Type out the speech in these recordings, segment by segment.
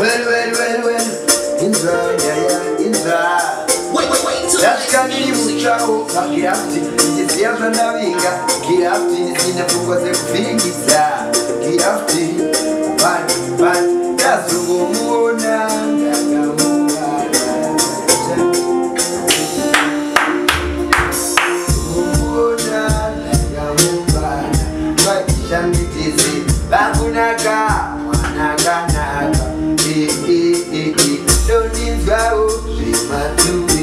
Well, inside, yeah, inside. Wait, That's got me muchao, kiafti, nisiaza na winga, kiafti, nisina kukoze kufikisa, kiafti, ban, yazungu muona, nganga muona, muona, nganga muona, kwa kishambitizi, bakunaka, wanaka, don't need go, shimatui.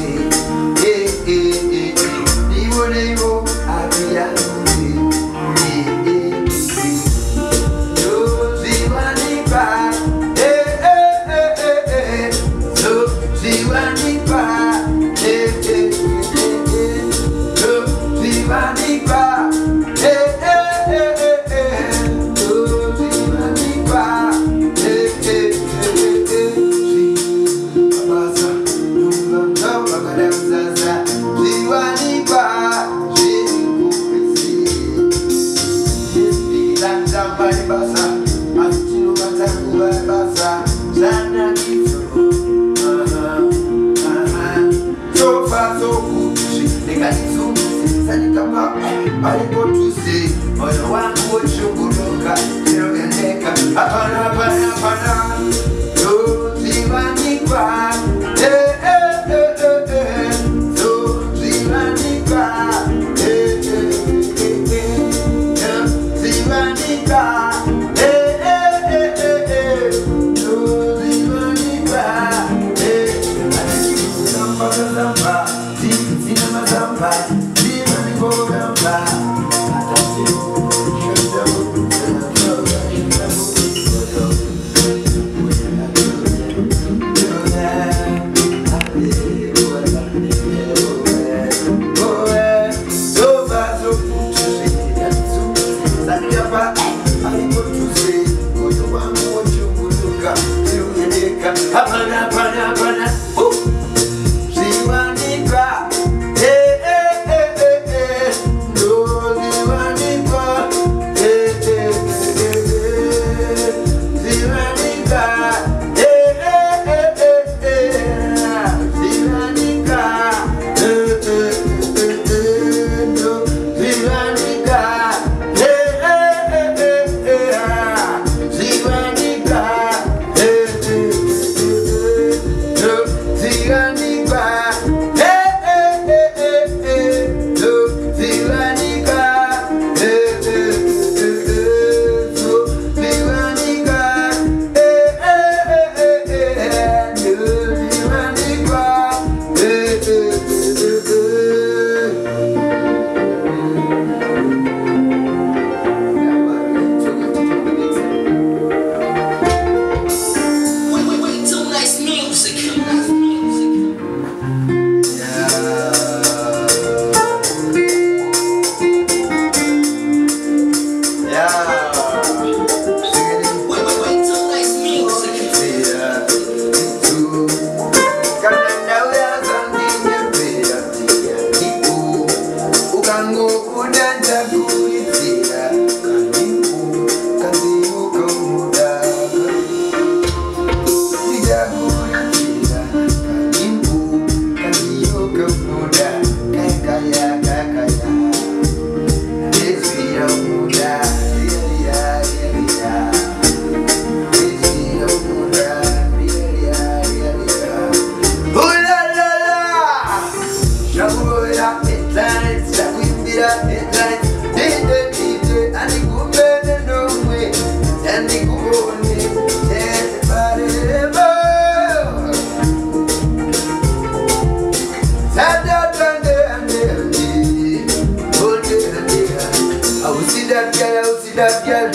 That girl,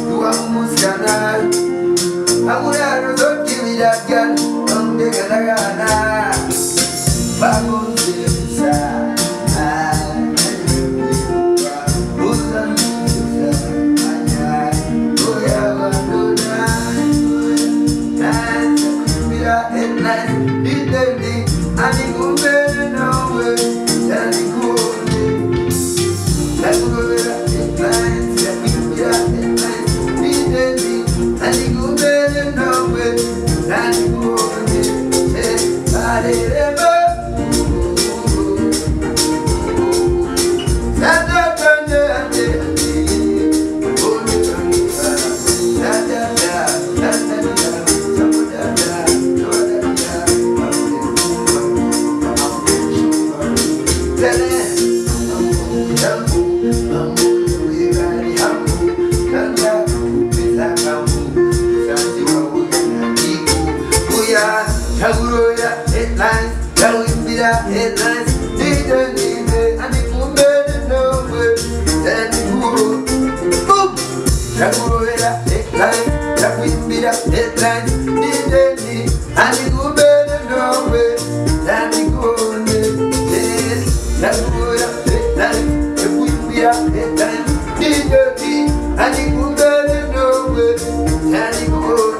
you are Muscana. I would have not give me that girl. Don't be gonna back on the side. Yaguroya headlines, Yawimbira headlines, Ndandi, and the woman nowhere, and the woman. Boom! Yaguroya headlines, Yawimbira headlines, Ndandi, and the woman nowhere, and the woman. Yaguroya headlines, Yawimbira headlines, Ndandi, and the woman nowhere, and the woman.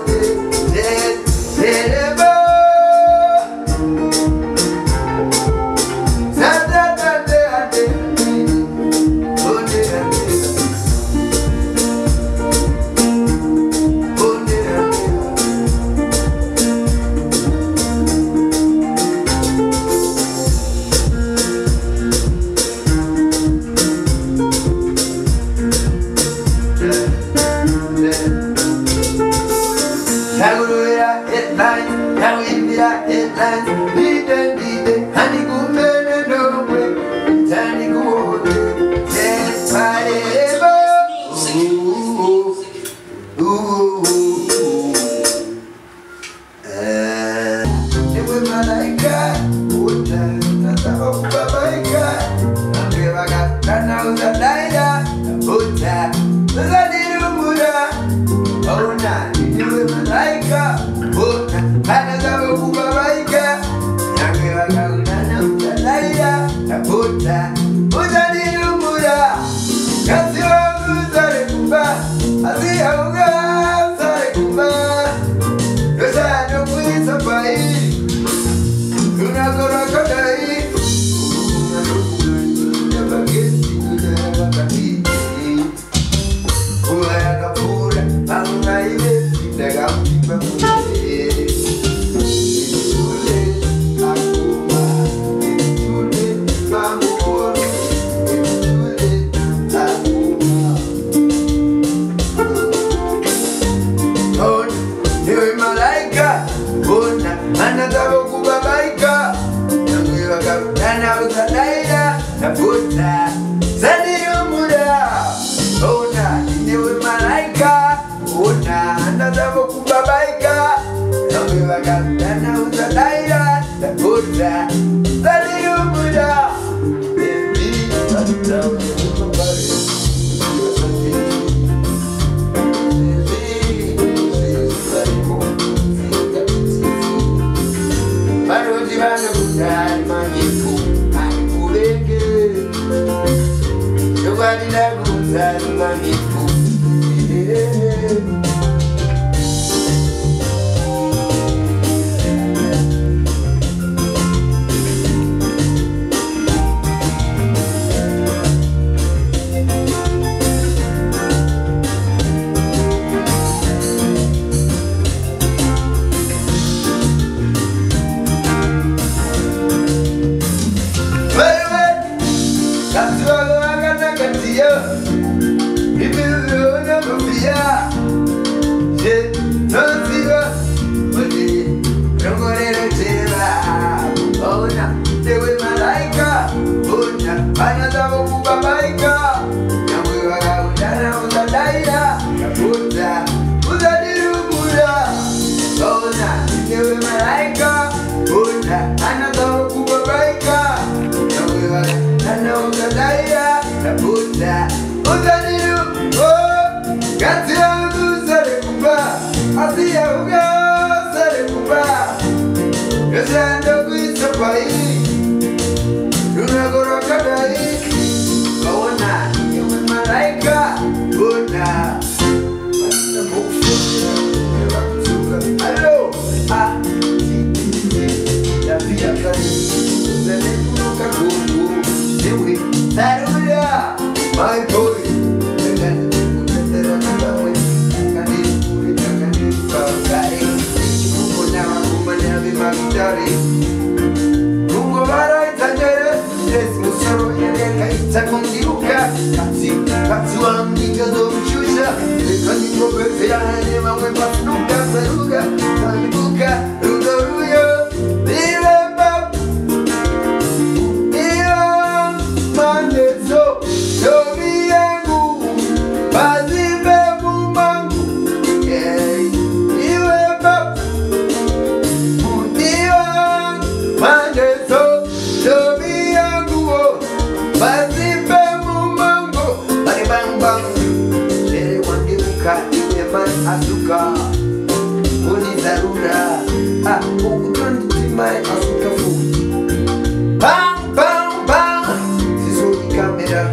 Ah, who turned to my Africa food? Bang, bang, bang. This is what the camera.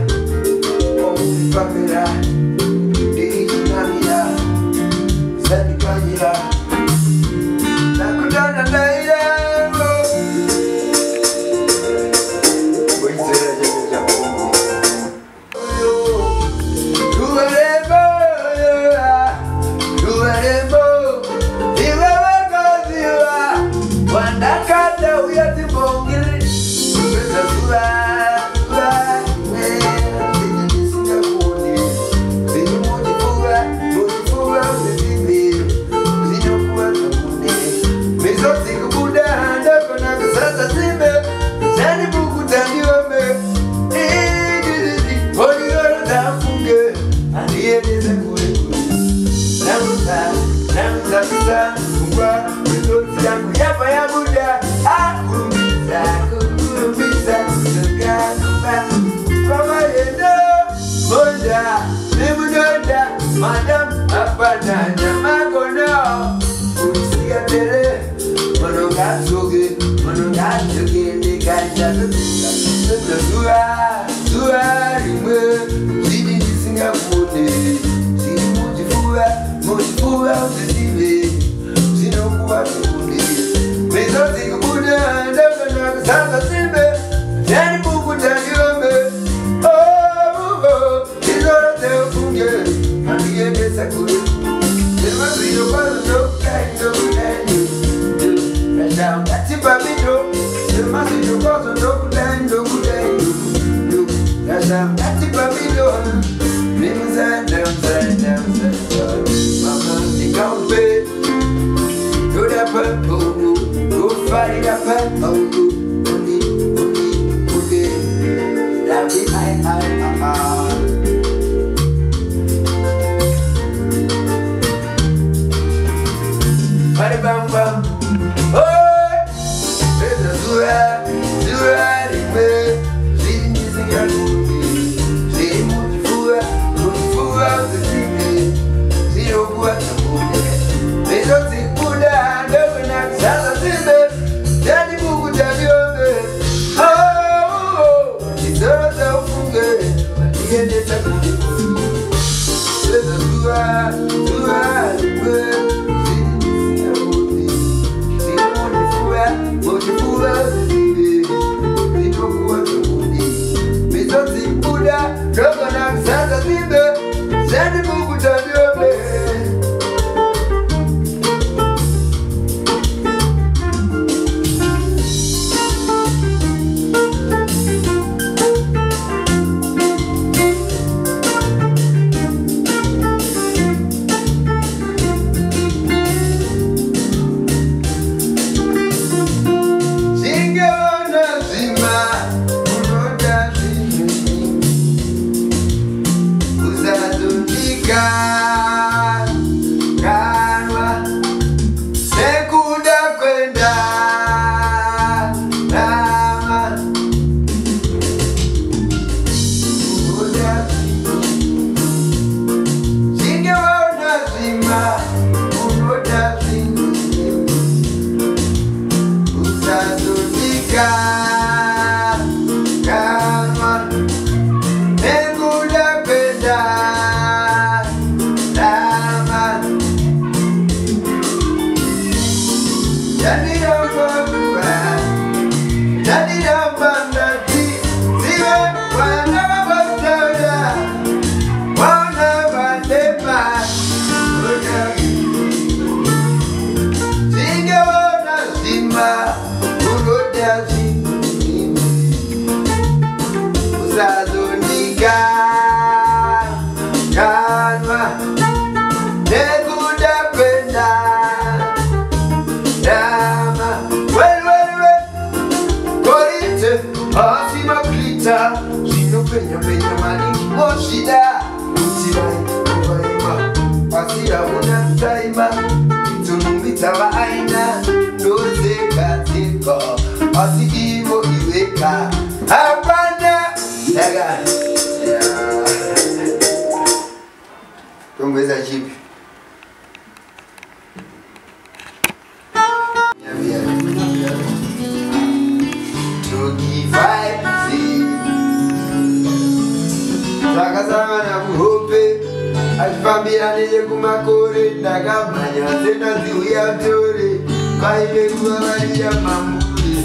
Oh, the camera. The camera. Send the camera. Nakutana na ile. Madam, apana nyamagono usiya tere monoga soge ndikanja tuwa rimwe zidi ndisinga fune zidi mojifuwa uzizive zinokuwa kune mezo zikubuda ndakana kusasa simbe yani buku tangiome oh izoro teofunge Andiyendesa kule Nima ziyo kwazo ndokudaino Rasha mkatipa mido Nima ziyo kwazo ndokudaino Rasha mkatipa mido Nimzanda Mama nikampe Yoda papo Kufarida papo Uni Labi Bam bam, oh, there's a zura, rimwe, zidi nisinga kuti, zidi mujifuwa, zidi zidi okuwa tamude, mezo zikuda, ndogo na kusasa simbe, jani buku tabiombe, oh, nizoro za ufunge, mandiyendesa kuti, there's a zura, rimwe, Familia nije kumakore ndakamanya sena ziuya tore vaile kuvavaria mamuri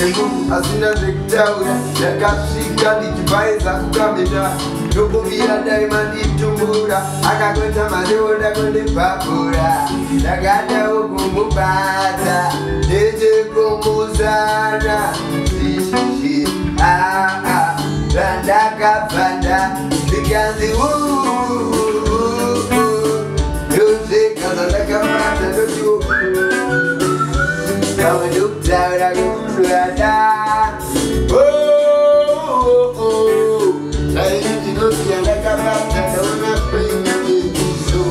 engu asina zvekutaura ndakasvika ndichibvaisa kukameta ndokuvira ndaima nditumbura akakweta marewo ndakondebhabhura ndakadawo kumubata ndechekumusana zizhi randakabvanda ndikanzi ndozvekaza ndakamata ndotiwo kamwe ndokutaura kumurada saini ndinoziya ndakabata ndaona kwenyeso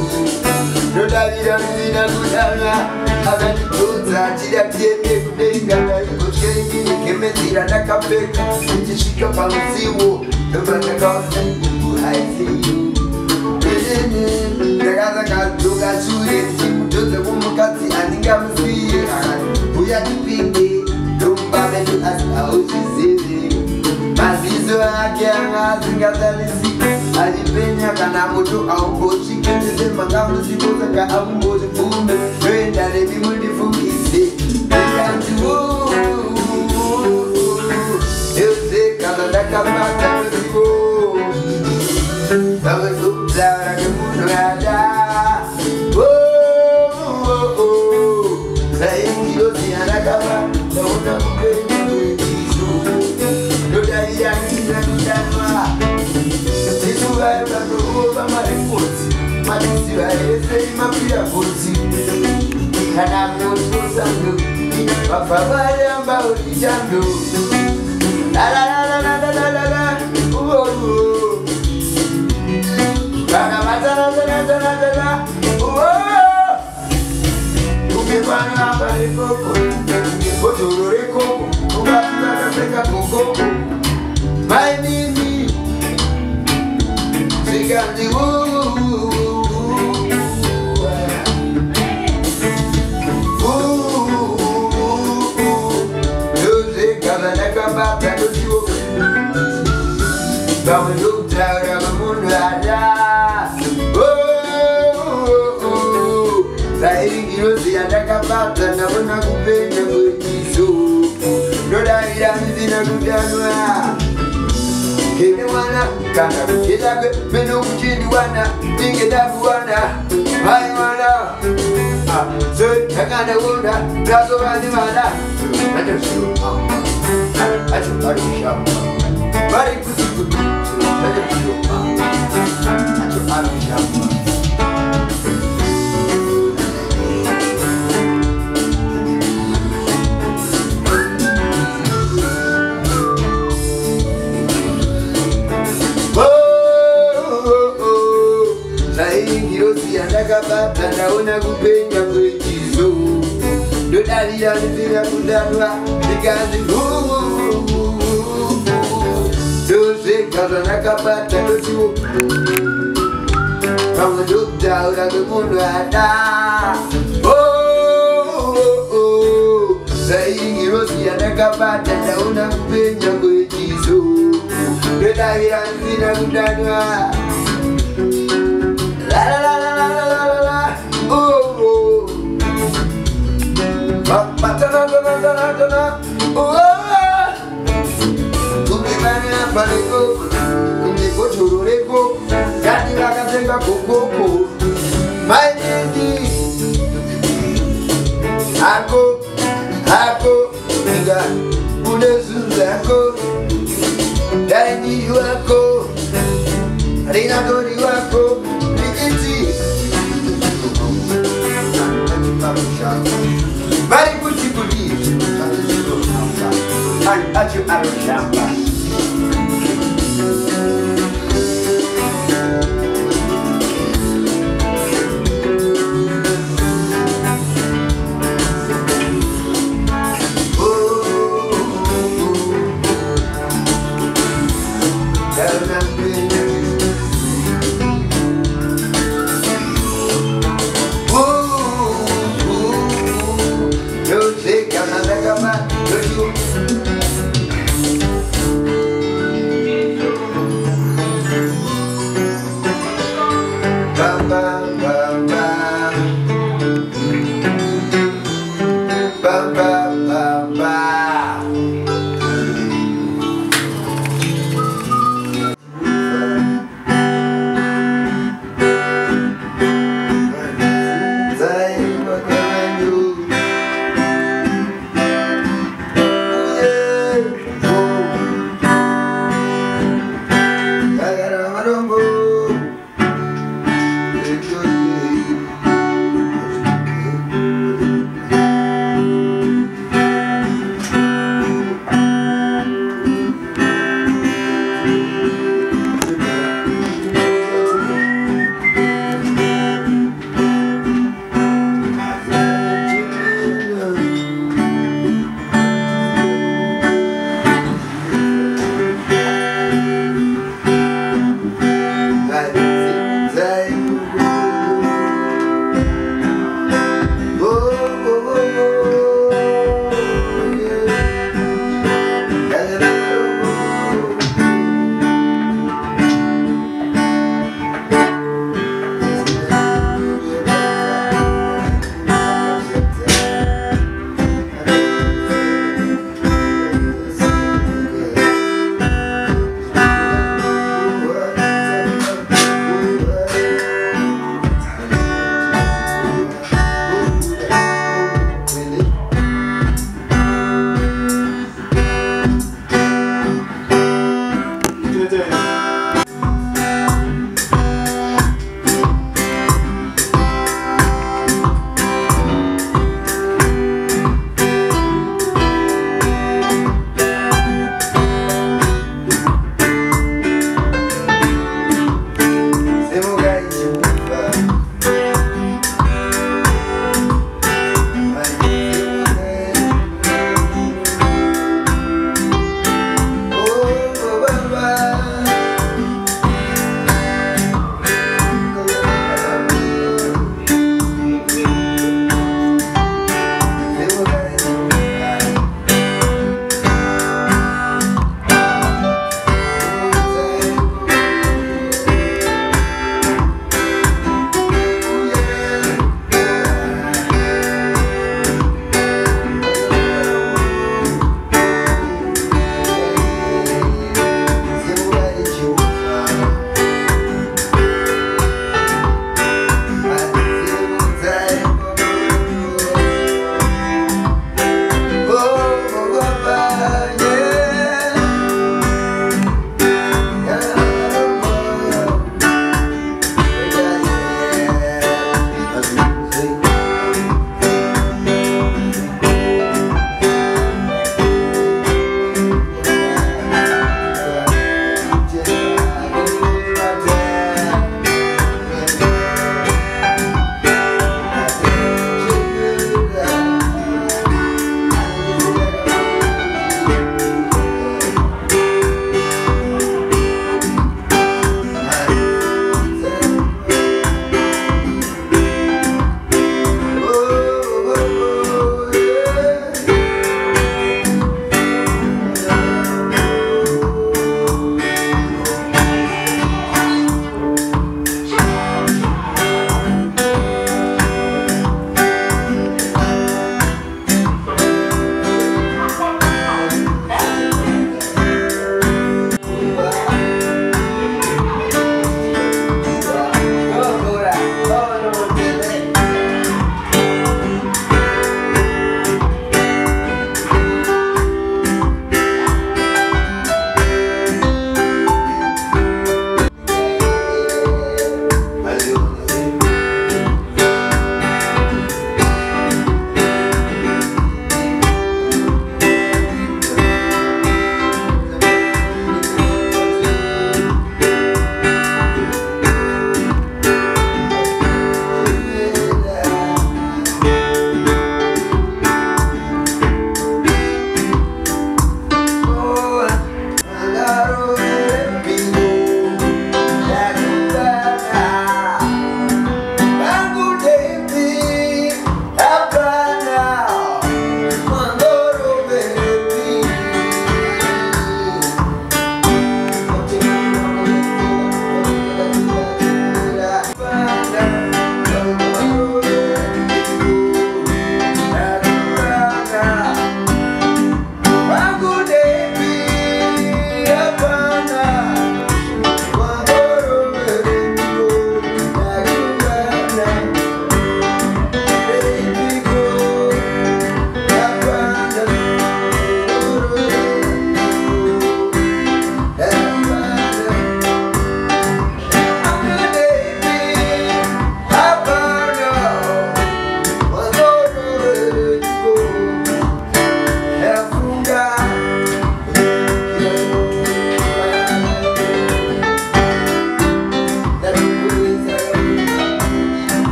ndodavira mivina kudana akandibvunza achida tiende kudenga ndaigotyenginekemedzira ndakapfeka ndichisvika pamusiwo ndobva ndakaaaaiseyo ndakazakadzoka shure ndichimudzoze kumukadzi andingamusiye uya tipinde ndomubavedu asi hauzvizivi maziso ake anga asingatarisi alipenya kana moto aumbosvikendese mangamusivosaka aumbozvibvume noenda revi mundifungise ikanziwo euzekaza ndakabata nozivo vamezokutaura nemunhu ada saingiroziya ndakabata ndaona kupenyeeso ndodaiyangina kudanwa isuvaevatoova marekodzi madisiva ese imapira godzi kana mnotosando vabva varamba ulichando lalalalalalalalala kana vatanatanatana ukevanamba rekoko ngebhodhoro rekoko ukaakapfeka gogoko mainini zikanzi ndozvekaza ndakabata ndotiwo vamwe ndokutaura vamunhu ada zairinginoziya ndakabata ndaona kupenya kwechiso ndodavira mivina kudanwa kene mwana kana kuchedakwe menokuchediwana tinge ndakuwana vai mwana so ndakandaona ndazovane vana achoarishamba vari kusikuti achoarishamba saingiroziya ndakabata ndaona kupenya kwechiso ndodalira mivina kudanwa ndikanzi ndozvekaza ndakabata ndotiwo pamwe ndokutaura kwemunhu ada saingiroziya ndakabata ndaona kupenya kwechiso ndodalira mivina kudanwa la la la la la la la la matana kumibana paleko kumibotoro leko kandi vakatenga kokoko mainindi ako inga unezunzako daini wako rinatori wako vari kuchikudii acho anoshamba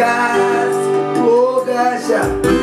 gas, oh gosh,